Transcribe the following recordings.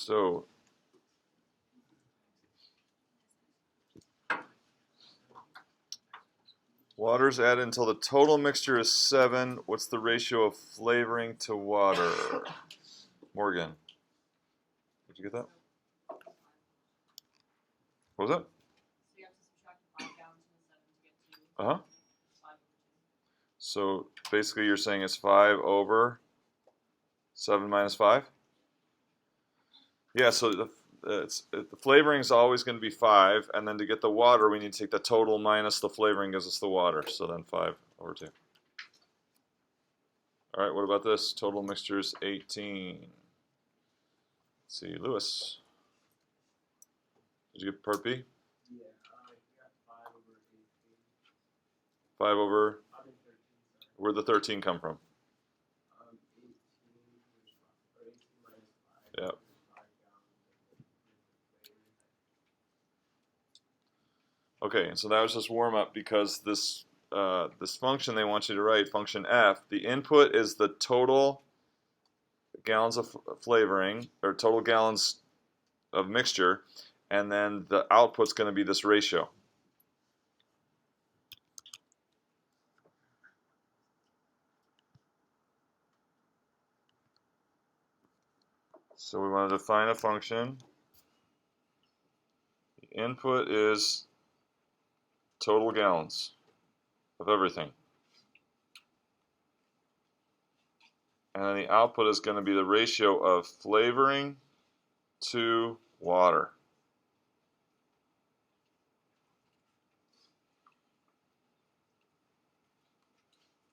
So water's added until the total mixture is 7. What's the ratio of flavoring to water? Morgan, did you get that? What was that? Uh-huh. So basically you're saying it's 5 over 7 minus 5? Yeah, so the flavoring is always going to be 5, and then to get the water, we need to take the total minus the flavoring gives us the water, so then 5 over 2. All right, what about this? Total mixture is 18. Let's see, Lewis. Did you get part B? Yeah, I got 5 over 18. 5 over? Where'd the 13 come from? 18 minus 5. Yep. Okay, and so that was just warm up because this this function they want you to write, function f, the input is the total gallons of flavoring, or total gallons of mixture, and then the output's going to be this ratio. So we want to define a function. The input is total gallons of everything. And then the output is going to be the ratio of flavoring to water.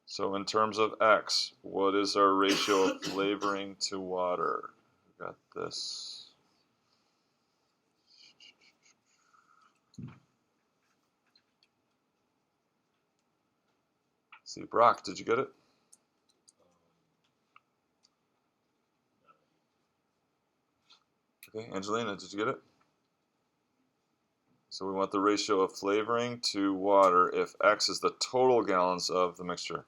So in terms of x, what is our ratio of flavoring to water? We got this. See, Brock, did you get it? Okay, Angelina, did you get it? So we want the ratio of flavoring to water if x is the total gallons of the mixture.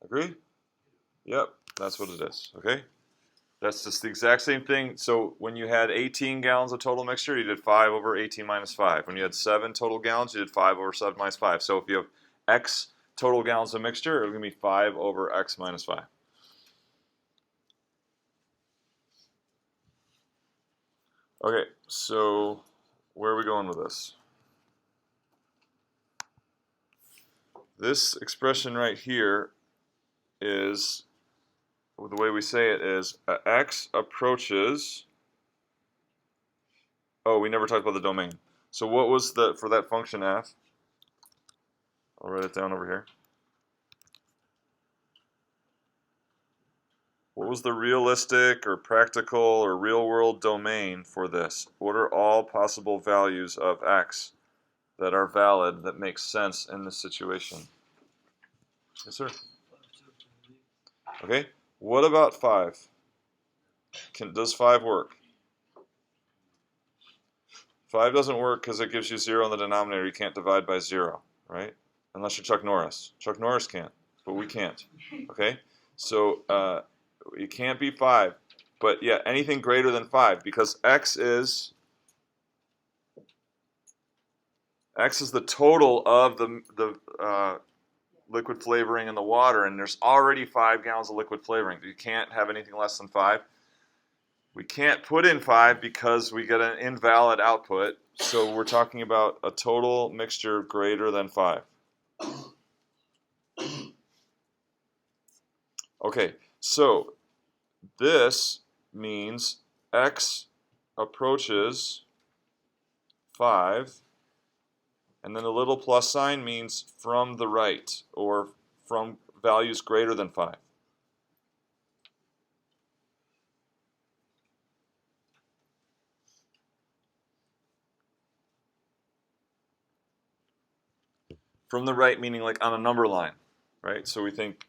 Agree? Yep, that's what it is, okay? That's just the exact same thing. So when you had 18 gallons of total mixture, you did 5 over 18 minus 5. When you had 7 total gallons, you did 5 over 7 minus 5. So if you have x total gallons of mixture, it's going to be 5 over x minus 5. Okay, so where are we going with this? This expression right here is, the way we say it is, x approaches, oh, we never talked about the domain. So what was the, for that function f? I'll write it down over here. What was the realistic or practical or real-world domain for this? What are all possible values of x that are valid, that make sense in this situation? Yes, sir. Okay. What about 5? Does 5 work? 5 doesn't work because it gives you 0 in the denominator. You can't divide by 0, right? Unless you're Chuck Norris. Chuck Norris can't, but we can't. Okay? So it can't be 5. But yeah, anything greater than 5, because x is the total of the liquid flavoring in the water, and there's already 5 gallons of liquid flavoring. You can't have anything less than 5. We can't put in 5 because we get an invalid output, so we're talking about a total mixture greater than 5. Okay, so this means x approaches 5, and then the little plus sign means from the right, or from values greater than 5. From the right meaning like on a number line, right? So we think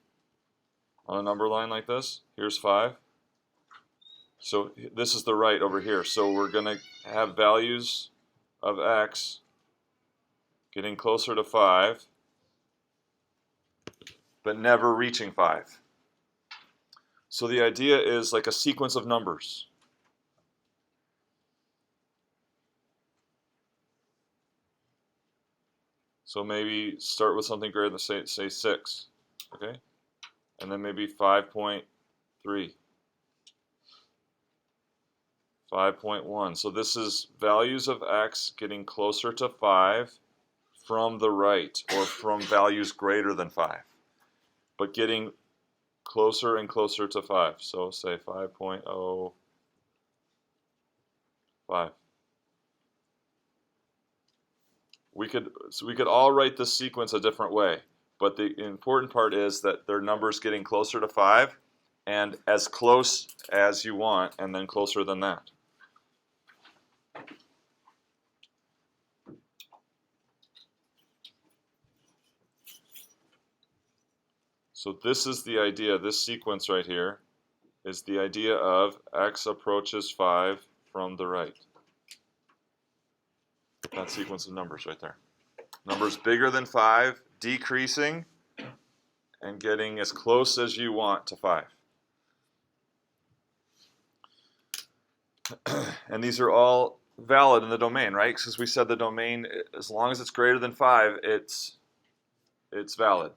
on a number line like this, here's 5. So this is the right over here. So we're going to have values of x getting closer to 5, but never reaching 5. So the idea is like a sequence of numbers. So maybe start with something greater than, say 6, okay? And then maybe 5.3, 5.1. So this is values of x getting closer to 5 from the right, or from values greater than 5, but getting closer and closer to 5. So say 5.05. We could all write this sequence a different way, but the important part is that their numbers getting closer to 5 and as close as you want, and then closer than that. So this is the idea, this sequence right here is the idea of x approaches 5 from the right. That sequence of numbers right there. Numbers bigger than 5, decreasing, and getting as close as you want to 5. And these are all valid in the domain, right? Because we said the domain, as long as it's greater than 5, it's valid.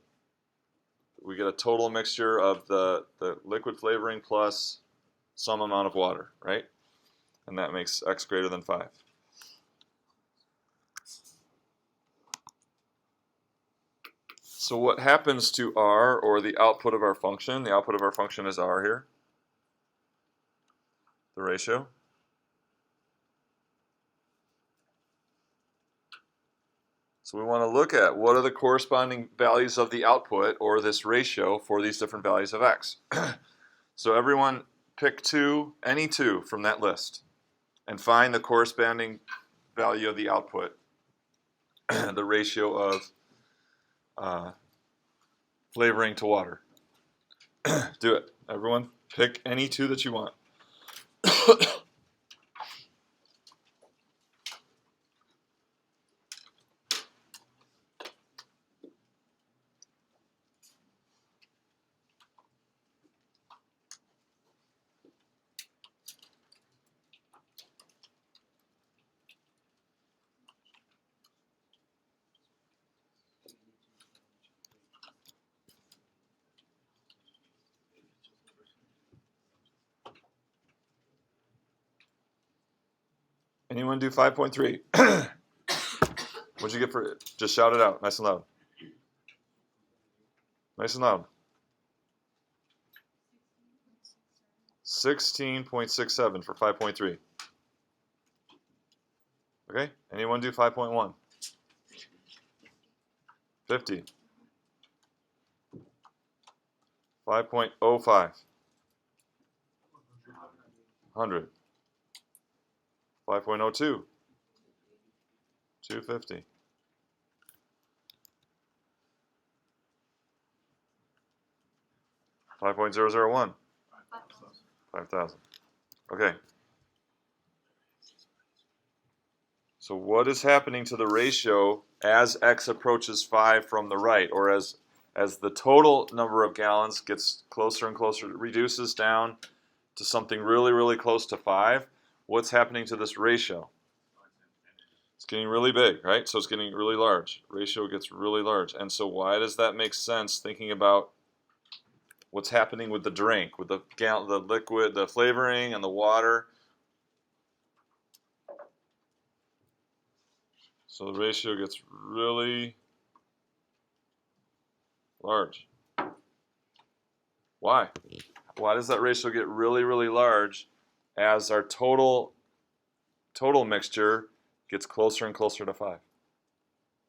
We get a total mixture of the liquid flavoring plus some amount of water, right? And that makes x greater than 5. So what happens to r, or the output of our function? The output of our function is r here, the ratio. So we want to look at what are the corresponding values of the output, or this ratio, for these different values of x. So everyone pick any two from that list, and find the corresponding value of the output, the ratio of flavoring to water. Do it. Everyone, pick any two that you want. Anyone do 5.3? What'd you get for it? Just shout it out, nice and loud. Nice and loud. 16.67 for 5.3. Okay, anyone do 5.1? 50. 5.05. 100. 5.02. 250. 5.001. 5,000. Okay. So what is happening to the ratio as x approaches 5 from the right, or as the total number of gallons gets closer and closer, it reduces down to something really, really close to 5? What's happening to this ratio? It's getting really big, right? So it's getting really large. Ratio gets really large. And so why does that make sense, thinking about what's happening with the drink, with the liquid, the flavoring, and the water? So the ratio gets really large. Why? Why does that ratio get really, really large as our total mixture gets closer and closer to 5?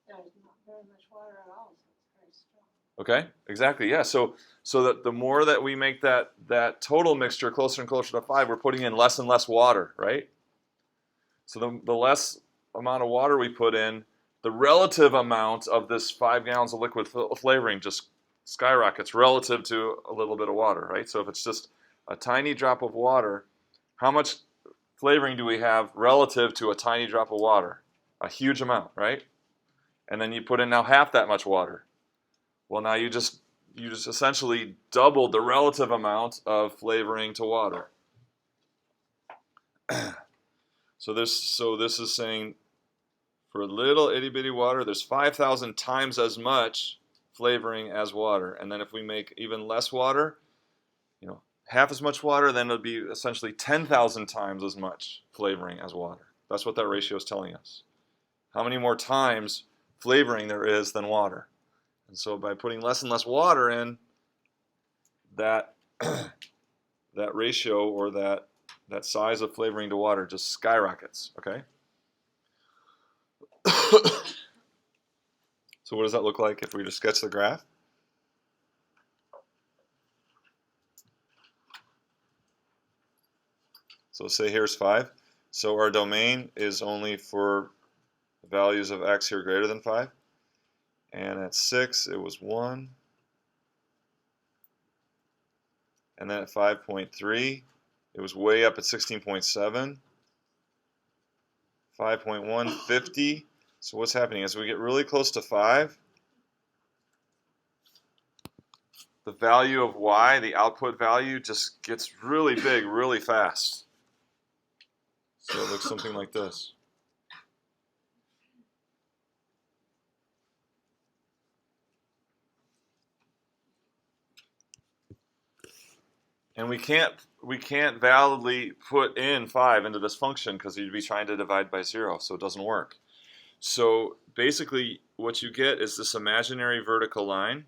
There's not very much water at all, so it's very strong. Okay, exactly, yeah. So that the more that we make that total mixture closer and closer to 5, we're putting in less and less water, right? So the less amount of water we put in, the relative amount of this 5 gallons of liquid flavoring just skyrockets relative to a little bit of water, right? So if it's just a tiny drop of water, how much flavoring do we have relative to a tiny drop of water? A huge amount, right? and then you put in now half that much water. Well, now you just essentially doubled the relative amount of flavoring to water. So this is saying for a little itty bitty water, there's 5,000 times as much flavoring as water. And then if we make even less water, half as much water, then it'll be essentially 10,000 times as much flavoring as water. That's what that ratio is telling us. How many more times flavoring there is than water. And so by putting less and less water in, that that ratio or that size of flavoring to water just skyrockets, okay? So what does that look like if we just sketch the graph? So say here's 5. So our domain is only for values of x here greater than 5. And at 6 it was 1. And then at 5.3 it was way up at 16.7. 5.1, 50. So what's happening as we get really close to 5, the value of y, the output value, just gets really big really fast. So it looks something like this. And we can't validly put in 5 into this function because you'd be trying to divide by 0, so it doesn't work. So basically what you get is this imaginary vertical line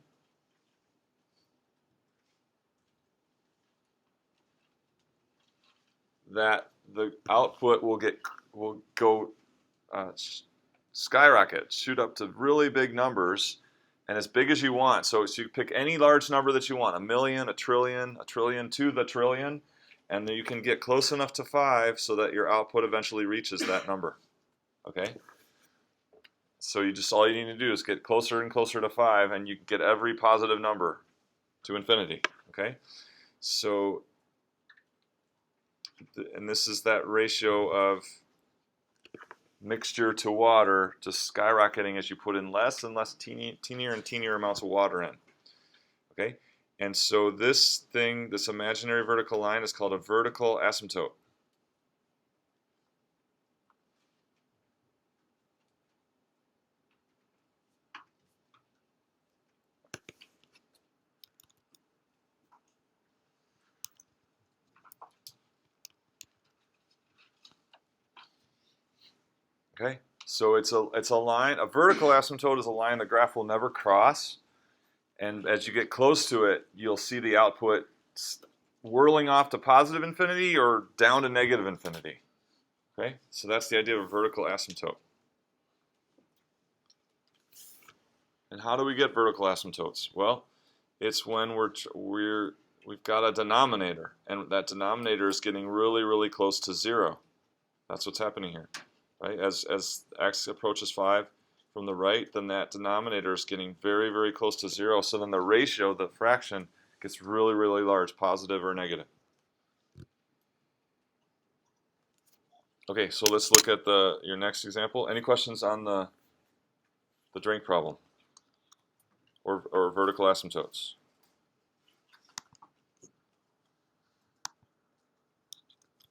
that the output will go skyrocket, shoot up to really big numbers, and as big as you want. So you pick any large number that you want, 1,000,000, 1,000,000,000,000, 1,000,000,000,000 to the trillion, and then you can get close enough to 5 so that your output eventually reaches that number. Okay? So all you need to do is get closer and closer to 5, and you get every positive number to infinity. Okay? So, and this is that ratio of mixture to water just skyrocketing as you put in less and less teenier and teenier amounts of water in. Okay? And so this imaginary vertical line is called a vertical asymptote. Okay? So it's a line, a vertical asymptote is a line the graph will never cross. And as you get close to it, you'll see the output whirling off to positive infinity or down to negative infinity. Okay? So that's the idea of a vertical asymptote. And how do we get vertical asymptotes? Well, it's when we've got a denominator, and that denominator is getting really, really close to 0. That's what's happening here. Right? As x approaches 5 from the right, then that denominator is getting very, very close to 0. So then the ratio, the fraction, gets really, really large, positive or negative. Okay, so let's look at your next example. Any questions on the drink problem or vertical asymptotes?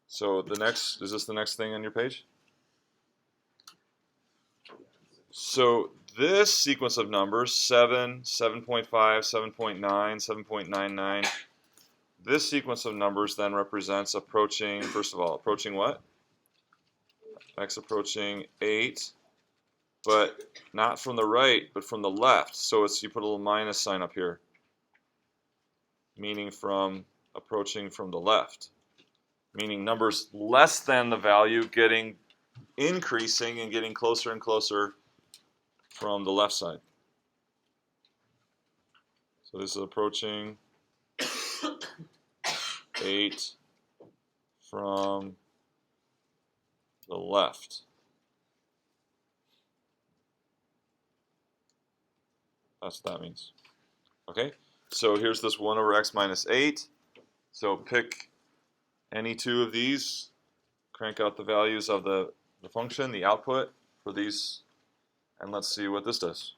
So is this the next thing on your page? So this sequence of numbers, 7, 7.5, 7.9, 7.99, this sequence of numbers then represents approaching, first of all, approaching what? X approaching 8, but not from the right, but from the left. So you put a little minus sign up here, meaning from approaching from the left, meaning numbers less than the value increasing and getting closer and closer from the left side. So this is approaching 8 from the left. That's what that means. Okay? So here's this 1 over x minus 8. So pick any two of these, crank out the values of the function, the output for these And let's see what this does.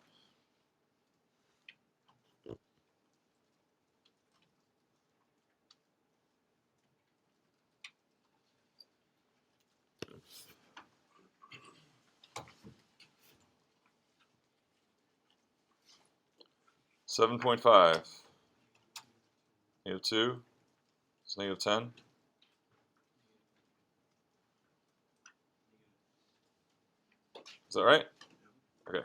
-7.5. -2. It's -10. Is that right? Okay.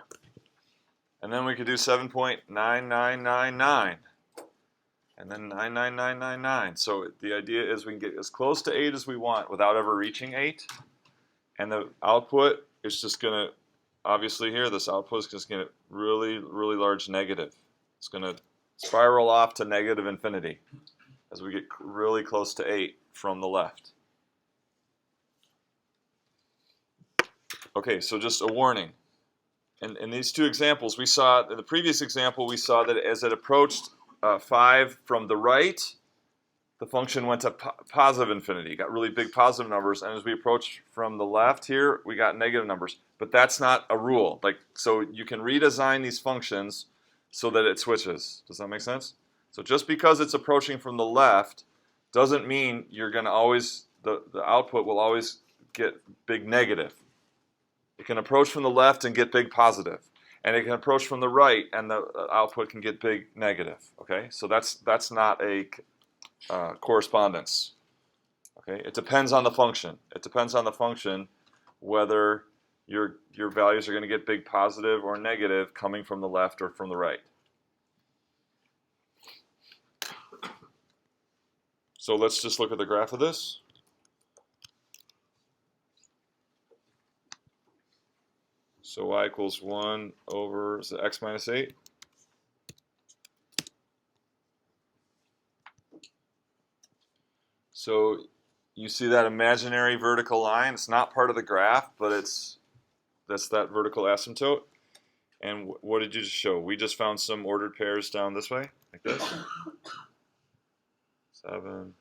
And then we could do 7.9999. And then 99999. So the idea is we can get as close to 8 as we want without ever reaching 8. And the output is just going to, obviously here, this output is just going to really, really large negative. It's going to spiral off to negative infinity as we get really close to 8 from the left. Okay, so just a warning. In these two examples, we saw, in the previous example, we saw that as it approached 5 from the right, the function went to positive infinity, got really big positive numbers, and as we approached from the left here, we got negative numbers. But that's not a rule. So you can redesign these functions so that it switches. Does that make sense? So just because it's approaching from the left doesn't mean you're going to always, the output will always get big negative. It can approach from the left and get big positive, and it can approach from the right and the output can get big negative. Okay, so that's not a correspondence. Okay, it depends on the function. It depends on the function whether your values are going to get big positive or negative coming from the left or from the right. So let's just look at the graph of this. So y equals 1 over, is it x minus 8? So you see that imaginary vertical line. It's not part of the graph, but that's that vertical asymptote. And what did you just show? We just found some ordered pairs down this way, like this. 7.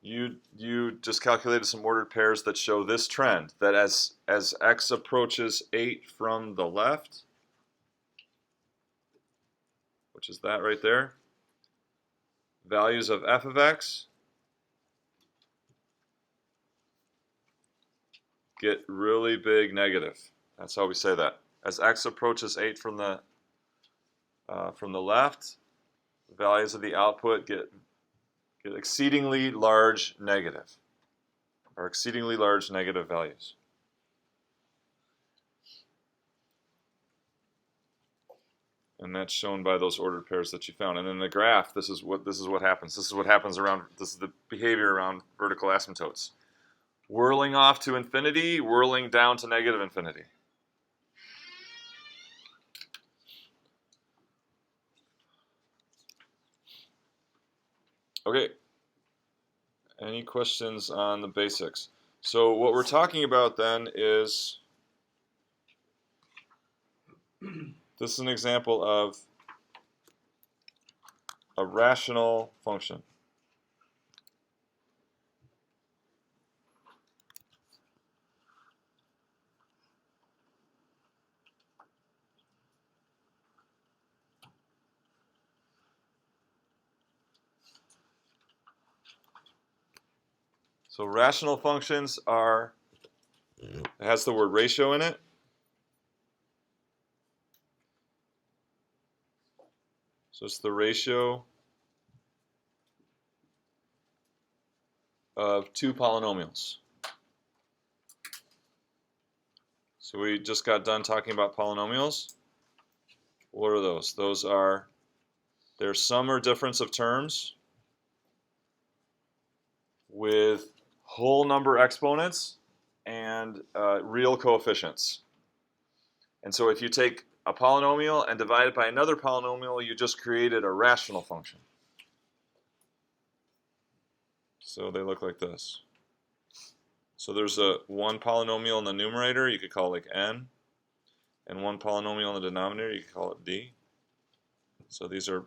You just calculated some ordered pairs that show this trend, that as x approaches 8 from the left, which is that right there, values of f of x get really big negative. That's how we say that. As x approaches 8 from the left, the values of the output get exceedingly large negative, or exceedingly large negative values. And that's shown by those ordered pairs that you found. And in the graph, this is what happens. This is what happens around. This is the behavior around vertical asymptotes. Whirling off to infinity, whirling down to negative infinity. Okay. Any questions on the basics? So what we're talking about then is, this is an example of a rational function. So rational functions are, it has the word ratio in it. So it's the ratio of two polynomials. So we just got done talking about polynomials. What are those? Those are their sum or difference of terms with whole number exponents and real coefficients. And so if you take a polynomial and divide it by another polynomial, you just created a rational function. So they look like this. So there's one polynomial in the numerator, you could call it like n, and one polynomial in the denominator, you could call it d. So these are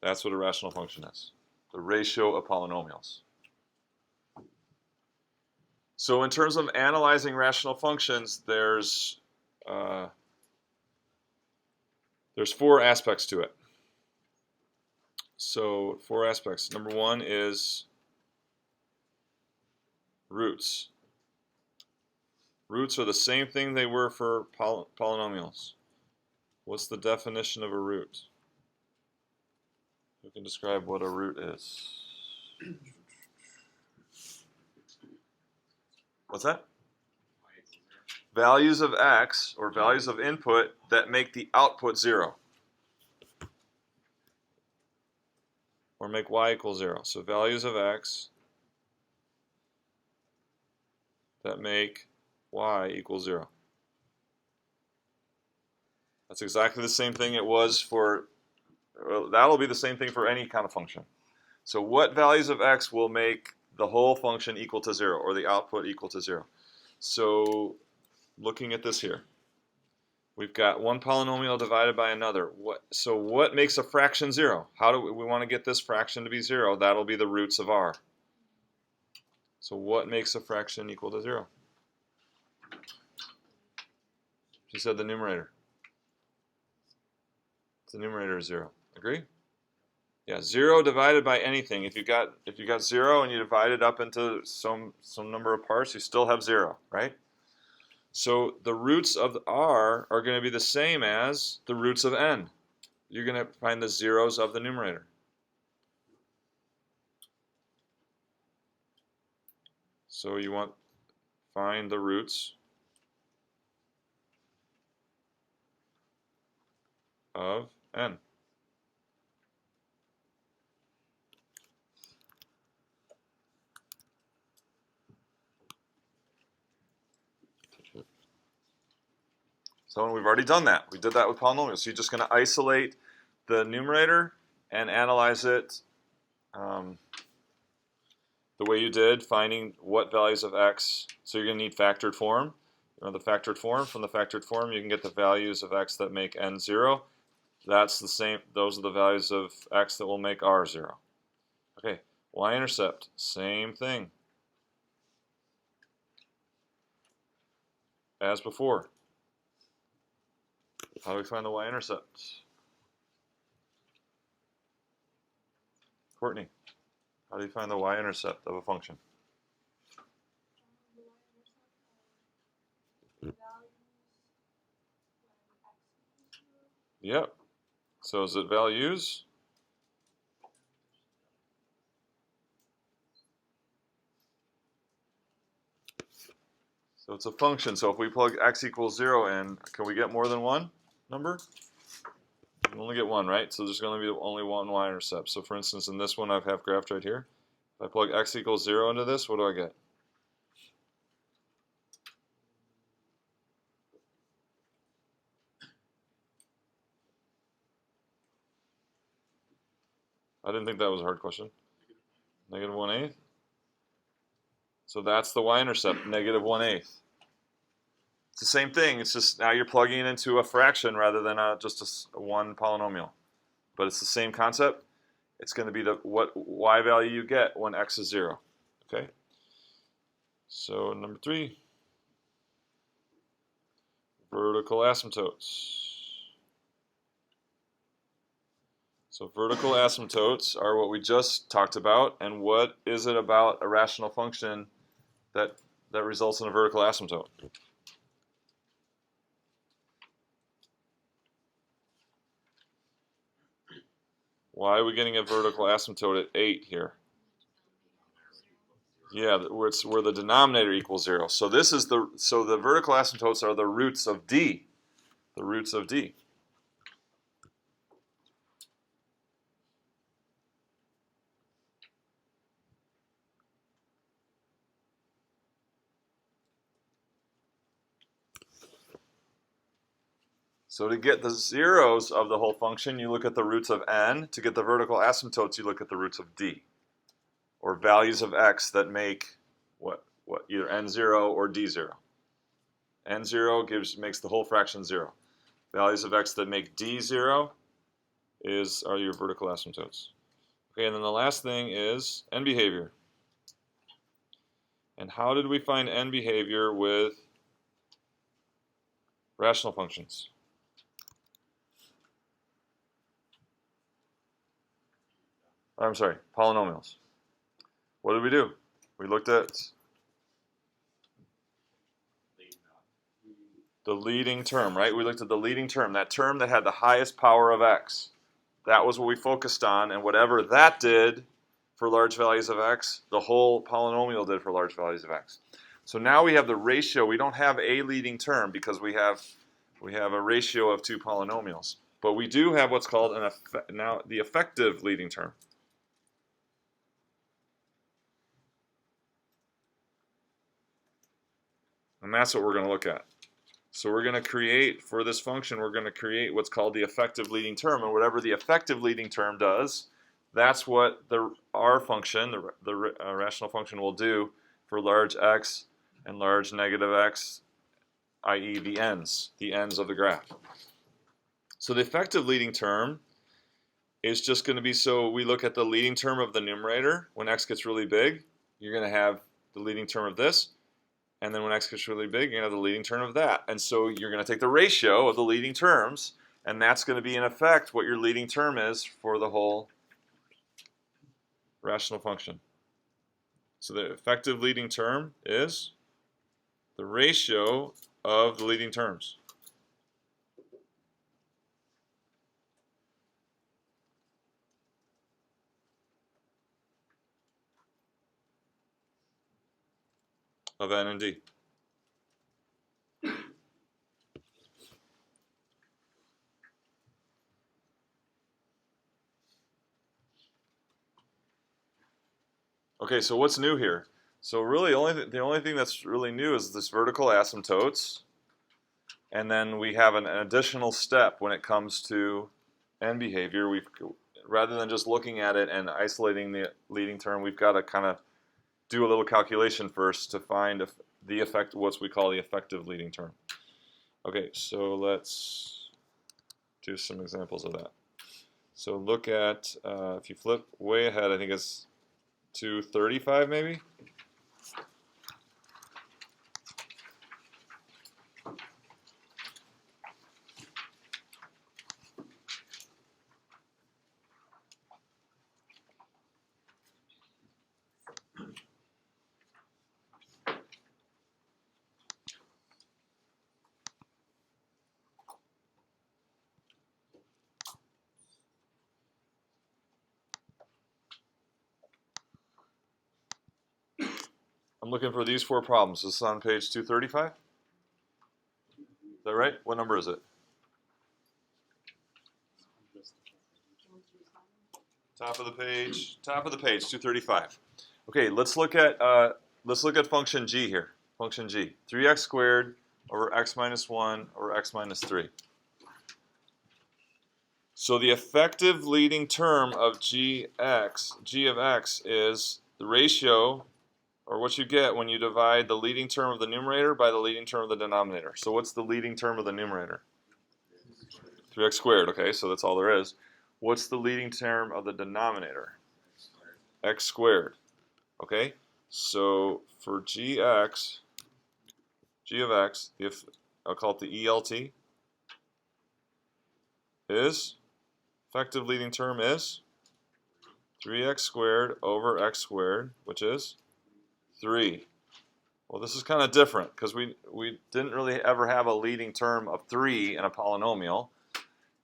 That's what a rational function is. The ratio of polynomials. So in terms of analyzing rational functions, there's 4 aspects to it. So 4 aspects. Number 1 is roots. Roots are the same thing they were for polynomials. What's the definition of a root? Who can describe what a root is? What's that? Values of x, or values of input, that make the output 0. Or make y equal 0. So values of x that make y equal 0. That's exactly the same thing it was for, that'll be the same thing for any kind of function. So what values of x will make the whole function equal to 0, or the output equal to 0? So looking at this here, we've got one polynomial divided by another. So what makes a fraction 0? How do we want to get this fraction to be 0? That'll be the roots of r. So what makes a fraction equal to 0? She said the numerator. The numerator is 0. Agree? Yeah, 0 divided by anything. If you got 0 and you divide it up into some number of parts, you still have 0, right? So the roots of r are going to be the same as the roots of n. You're going to find the zeros of the numerator. So you want find the roots of n. So we've already done that. We did that with polynomials. So you're just going to isolate the numerator and analyze it the way you did, finding what values of x. So you're going to need factored form. You know the factored form. From the factored form, you can get the values of x that make n 0. That's the same. Those are the values of x that will make r 0. Okay, y-intercept, same thing as before. How do we find the y-intercept? Courtney, how do you find the y-intercept of a function? Yep. So is it values? So it's a function. So if we plug x equals 0 in, can we get more than one number? We can only get one, right? So there's going to be only one y-intercept. So for instance, in this one I've half graphed right here. If I plug x equals 0 into this, what do I get? I didn't think that was a hard question. Negative 1/8. So that's the y-intercept, negative 1/8. It's the same thing. It's just now you're plugging it into a fraction rather than just a one polynomial. But it's the same concept. It's going to be what y value you get when x is 0. Okay. So number 3, vertical asymptotes. So vertical asymptotes are what we just talked about, and what is it about a rational function that results in a vertical asymptote? Why are we getting a vertical asymptote at 8 here? Yeah, where the denominator equals 0. So this is the vertical asymptotes are the roots of d. The roots of d. So to get the zeros of the whole function, you look at the roots of n. To get the vertical asymptotes, you look at the roots of d, or values of x that make what either n0 or d0. n0 makes the whole fraction 0. Values of x that make d0 are your vertical asymptotes. Okay, and then the last thing is end behavior. And how did we find end behavior with rational functions? I'm sorry, polynomials. What did we do? We looked at the leading term, right? We looked at the leading term, that term that had the highest power of x. That was what we focused on, and whatever that did for large values of x, the whole polynomial did for large values of x. So now we have the ratio. We don't have a leading term because we have a ratio of two polynomials. But we do have what's called now the effective leading term. And that's what we're going to look at. So we're going to create, for this function, we're going to create what's called the effective leading term. And whatever the effective leading term does, that's what our function, the rational function, will do for large x and large negative x, i.e. the ends of the graph. So the effective leading term is just going to be, so we look at the leading term of the numerator. When x gets really big, you're going to have the leading term of this. And then when x gets really big, you're going to have the leading term of that. And so you're going to take the ratio of the leading terms, and that's going to be, in effect, what your leading term is for the whole rational function. So the effective leading term is the ratio of the leading terms. Of n and d. Okay, so what's new here? So really, the only thing that's really new is this vertical asymptotes, and then we have an additional step when it comes to end behavior. Rather than just looking at it and isolating the leading term, we've got to kind of do a little calculation first to find the effect, what we call the effective leading term. Okay, so let's do some examples of that. So look at, if you flip way ahead, I think it's 235 maybe? I'm looking for these four problems. This is on page 235? Is that right? What number is it? Top of the page, 235. Okay, let's look at function g here. Function g, 3x squared over x minus 1 over x minus 3. So the effective leading term of g of x is the ratio, or what you get when you divide the leading term of the numerator by the leading term of the denominator. So what's the leading term of the numerator? 3x squared, okay, so that's all there is. What's the leading term of the denominator? X squared, okay? So for g of x, I'll call it the ELT, is, effective leading term is 3x squared over x squared, which is 3. Well, this is kind of different because we didn't really ever have a leading term of 3 in a polynomial,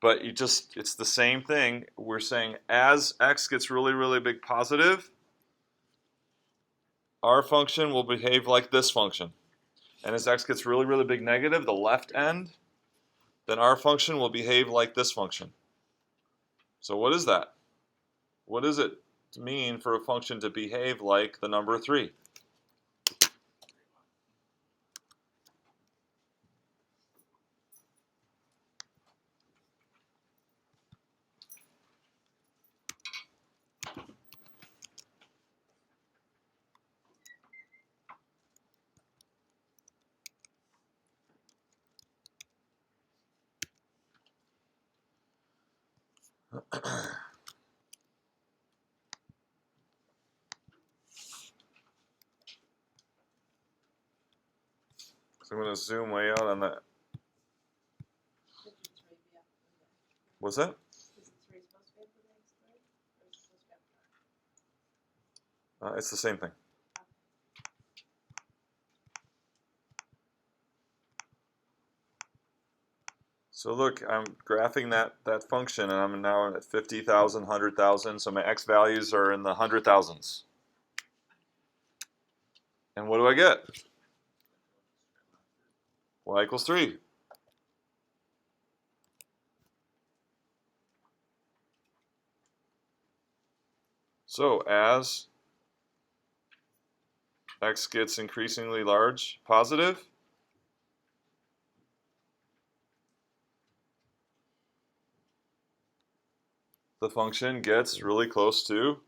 but it's the same thing. We're saying as x gets really, really big positive, our function will behave like this function. And as x gets really, really big negative, the left end, then our function will behave like this function. So what is that? What does it mean for a function to behave like the number 3? So I'm going to zoom way out on that. What's that? It's the same thing. So look, I'm graphing that function, and I'm now at 50,000, 100,000. So my x values are in the 100,000s. And what do I get? Y equals 3. So as x gets increasingly large, positive, the function gets really close to,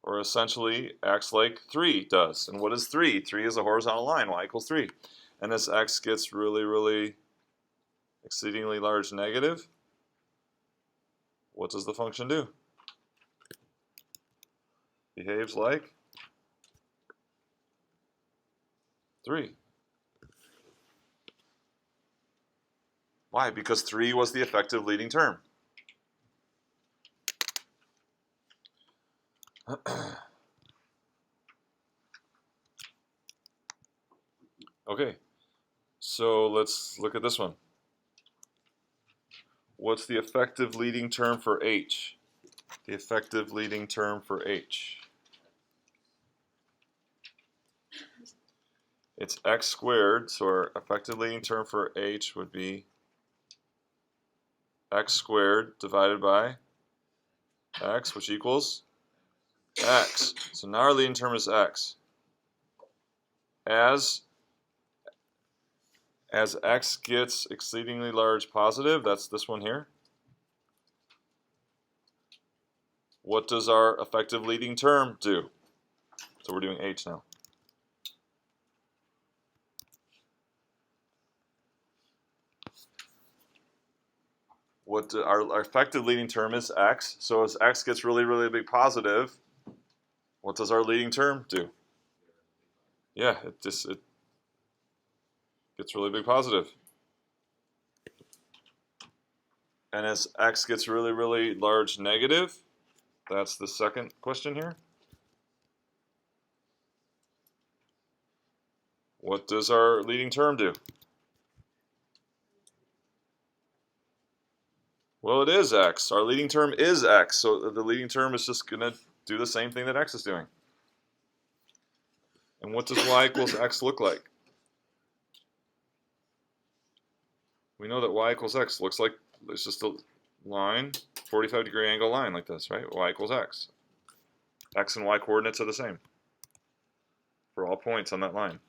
or essentially acts like 3 does. And what is 3? 3 is a horizontal line, y equals 3. And as x gets really, really exceedingly large negative, what does the function do? Behaves like 3. Why? Because 3 was the effective leading term. Okay, so let's look at this one. What's the effective leading term for h? The effective leading term for h. It's x squared, so our effective leading term for h would be x squared divided by x, which equals x. So now our leading term is x. As x gets exceedingly large positive, that's this one here, what does our effective leading term do? So we're doing h now. Our effective leading term is x. So as x gets really, really big positive, what does our leading term do? Yeah, it gets really big positive. And as x gets really, really large negative, that's the second question here. What does our leading term do? Well, it is x. Our leading term is x, so the leading term is just going to do the same thing that x is doing. And what does y equals x look like? We know that y equals x looks like it's just a line, 45-degree angle line like this, right? Y equals x. X and y coordinates are the same for all points on that line.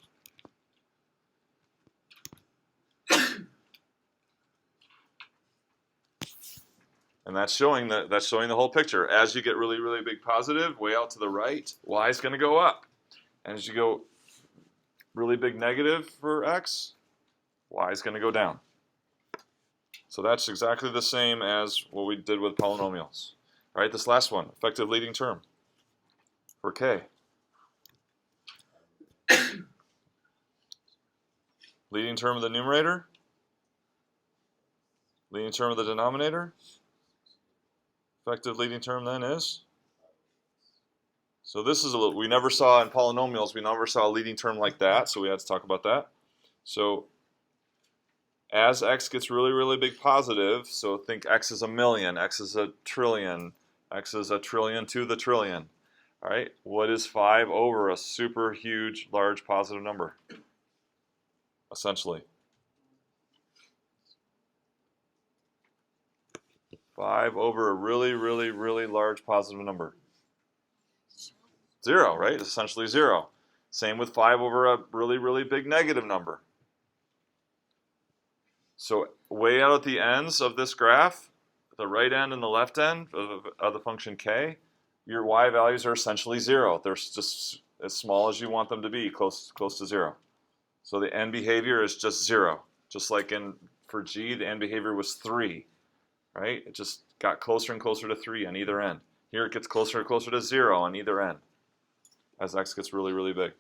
And that's showing the whole picture. As you get really, really big positive, way out to the right, y is going to go up. And as you go really big negative for x, y is going to go down. So that's exactly the same as what we did with polynomials. All right, this last one, effective leading term for k. Leading term of the numerator, leading term of the denominator. Effective leading term then is, so this is we never saw in polynomials, we never saw a leading term like that, so we had to talk about that. So as x gets really, really big positive, so think x is a million, x is a trillion, x is a trillion to the trillion. All right, what is 5 over a super huge, large positive number? Essentially. 5 over a really, really, really large positive number. 0, right? It's essentially 0. Same with 5 over a really, really big negative number. So way out at the ends of this graph, the right end and the left end of the function k, your y values are essentially 0. They're just as small as you want them to be, close to 0. So the end behavior is just 0. Just like for g, the end behavior was 3. Right? It just got closer and closer to 3 on either end. Here it gets closer and closer to 0 on either end as x gets really, really big.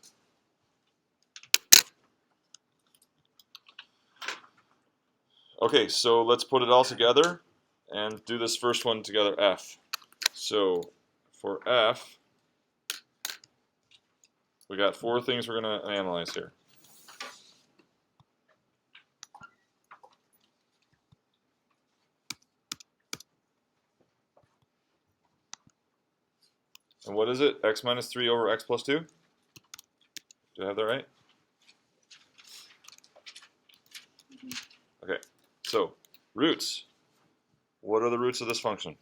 Okay, so let's put it all together and do this first one together, f. So for f, we got 4 things we're going to analyze here. And what is it? X minus 3 over x plus 2? Do I have that right? Okay, so roots. What are the roots of this function?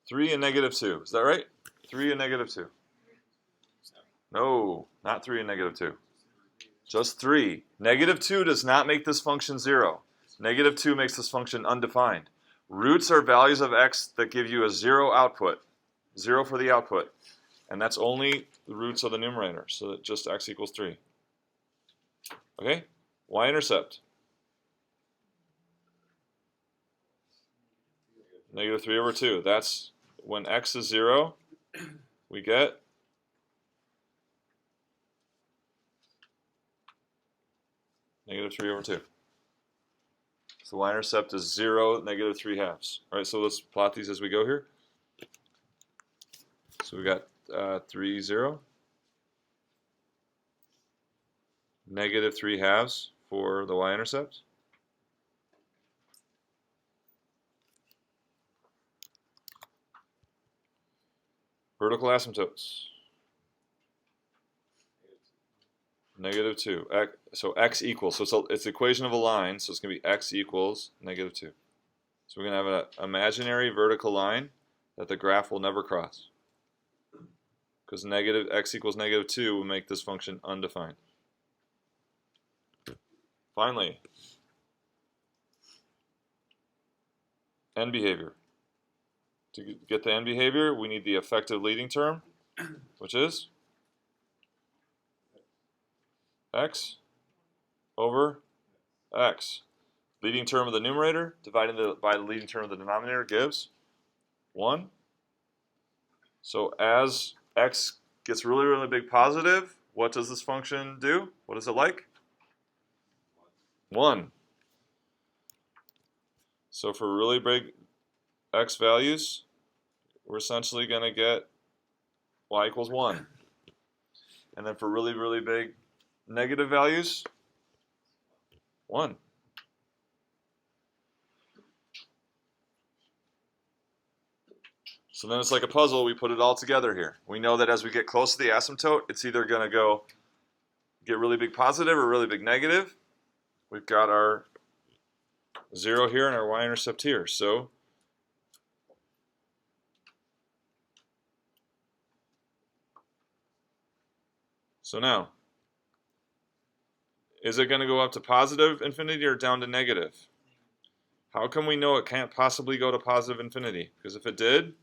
3 and negative 2. Is that right? 3 and negative 2. No, not 3 and negative 2. Just 3. Negative 2 does not make this function 0. Negative 2 makes this function undefined. Roots are values of x that give you a 0 output. 0 for the output. And that's only the roots of the numerator. So that just x equals 3. Okay? Y-intercept. Negative 3 over 2. That's when x is 0, we get negative 3 over 2. So y-intercept is 0, negative 3 halves. All right, so let's plot these as we go here. So we got 3, 0. Negative 3 halves for the y-intercept. Vertical asymptotes. Negative 2. So x equals. So it's the equation of a line, so it's going to be x equals negative 2. So we're going to have an imaginary vertical line that the graph will never cross. Because negative x equals negative 2 will make this function undefined. Finally, end behavior. To get the end behavior, we need the effective leading term, which is x over x. Leading term of the numerator divided by the leading term of the denominator gives 1. So as x gets really, really big positive, what does this function do? What is it like? 1. So for really big x values, we're essentially going to get y equals 1. And then for really, really big negative values, 1. So then it's like a puzzle. We put it all together here. We know that as we get close to the asymptote, it's either going to go get really big positive or really big negative. We've got our 0 here and our y-intercept here. So now, is it going to go up to positive infinity or down to negative? How come we know it can't possibly go to positive infinity? Because if it did,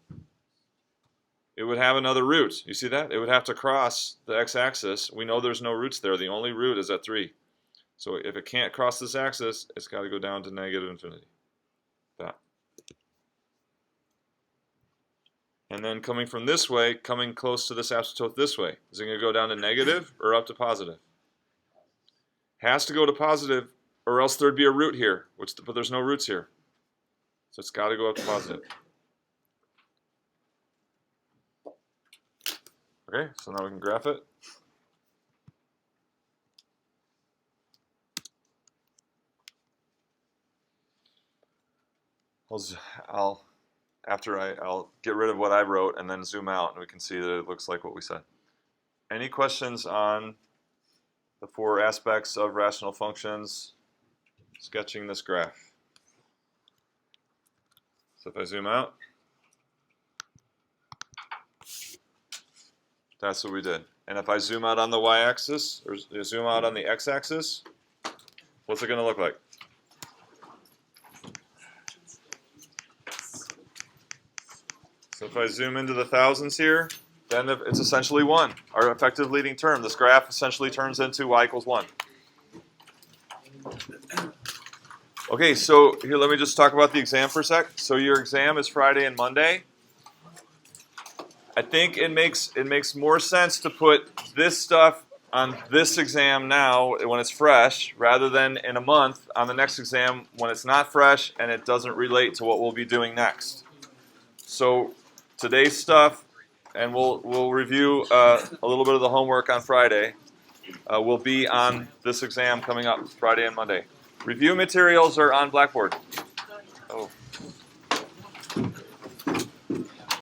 it would have another root. You see that? It would have to cross the x-axis. We know there's no roots there. The only root is at 3. So if it can't cross this axis, it's got to go down to negative infinity. That. And then coming from this way, coming close to this asymptote this way, is it going to go down to negative or up to positive? Has to go to positive, or else there'd be a root here, but there's no roots here. So it's got to go up to positive. Okay, so now we can graph it. I'll get rid of what I wrote and then zoom out, and we can see that it looks like what we said. Any questions on the 4 aspects of rational functions sketching this graph? So if I zoom out, that's what we did. And if I zoom out on the y-axis, or zoom out on the x-axis, what's it going to look like? So if I zoom into the thousands here, then it's essentially 1. Our effective leading term. This graph essentially turns into y equals 1. Okay, so here, let me just talk about the exam for a sec. So your exam is Friday and Monday. I think it makes more sense to put this stuff on this exam now when it's fresh, rather than in a month on the next exam when it's not fresh and it doesn't relate to what we'll be doing next. So today's stuff, and we'll review a little bit of the homework on Friday, will be on this exam coming up Friday and Monday. Review materials are on Blackboard. Oh.